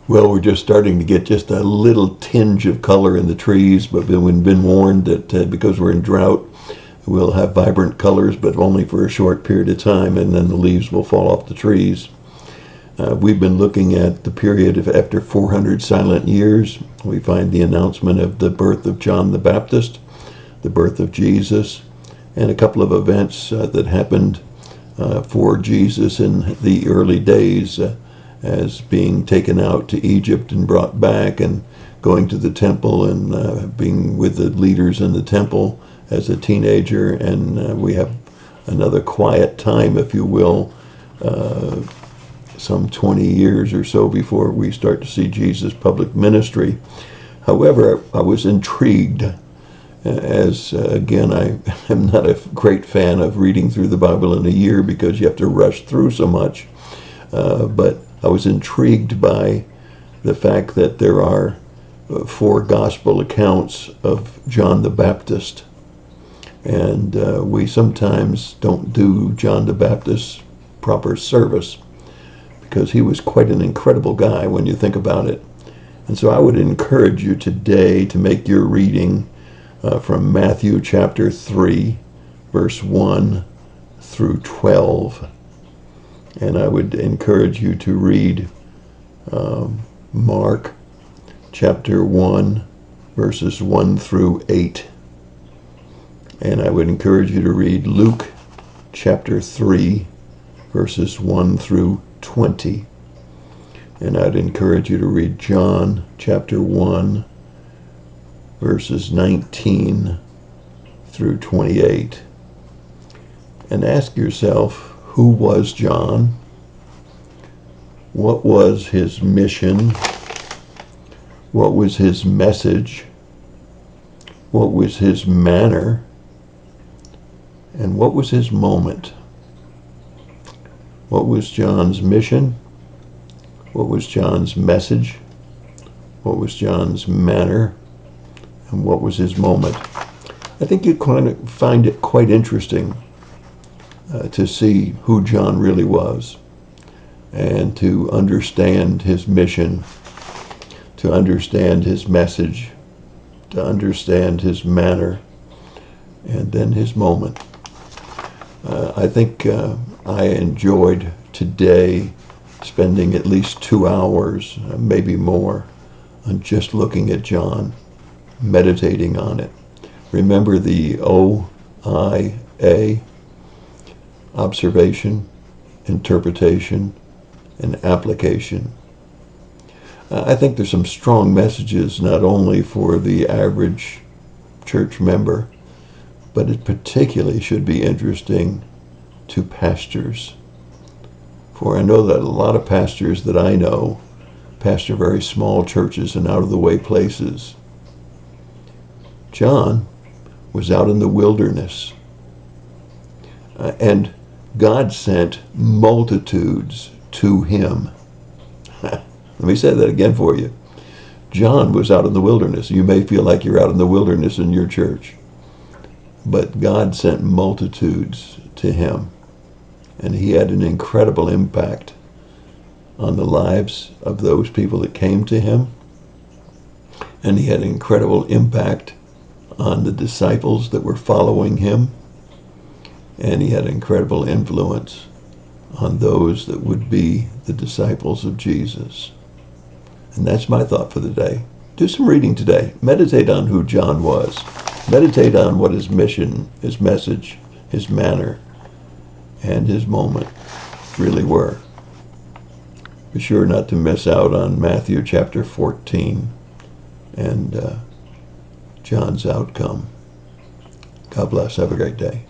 Well, we're just starting to get just a little tinge of color in the trees, but we've been warned that because we're in drought, we'll have vibrant colors, but only for a short period of time, and then the leaves will fall off the trees. We've been looking at the period of after 400 silent years. We find the announcement of the birth of John the Baptist, the birth of Jesus, and a couple of events that happened for Jesus in the early days, as being taken out to Egypt and brought back, and going to the temple and being with the leaders in the temple as a teenager. And we have another quiet time, if you will, some 20 years or so before we start to see Jesus' public ministry. However, I was intrigued, as again, I am not a great fan of reading through the Bible in a year because you have to rush through so much, but I was intrigued by the fact that there are 4 gospel accounts of John the Baptist. And we sometimes don't do John the Baptist's proper service because he was quite an incredible guy when you think about it. And so I would encourage you today to make your reading from Matthew chapter 3, verse 1 through 12. And I would encourage you to read Mark chapter 1, verses 1 through 8. And I would encourage you to read Luke chapter 3, verses 1 through 20. And I'd encourage you to read John chapter 1, verses 19 through 28. And ask yourself, who was John? What was his mission? What was his message? What was his manner? And what was his moment? What was John's mission? What was John's message? What was John's manner? And what was his moment? I think you kind of find it quite interesting to see who John really was, and to understand his mission, to understand his message, to understand his manner, and then his moment. I think I enjoyed today spending at least 2 hours, maybe more, on just looking at John, meditating on it. Remember the OIA: observation, interpretation, and application. I think there's some strong messages not only for the average church member, but it particularly should be interesting to pastors. For I know that a lot of pastors that I know pastor very small churches and out-of-the-way places. John was out in the wilderness, and God sent multitudes to him. Let me say that again for you. John was out in the wilderness. You may feel like you're out in the wilderness in your church, but God sent multitudes to him, and he had an incredible impact on the lives of those people that came to him, and he had an incredible impact on the disciples that were following him, and he had incredible influence on those that would be the disciples of Jesus. And that's my thought for the day. Do some reading today. Meditate on who John was. Meditate on what his mission, his message, his manner, and his moment really were. Be sure not to miss out on Matthew chapter 14 and John's outcome. God bless. Have a great day.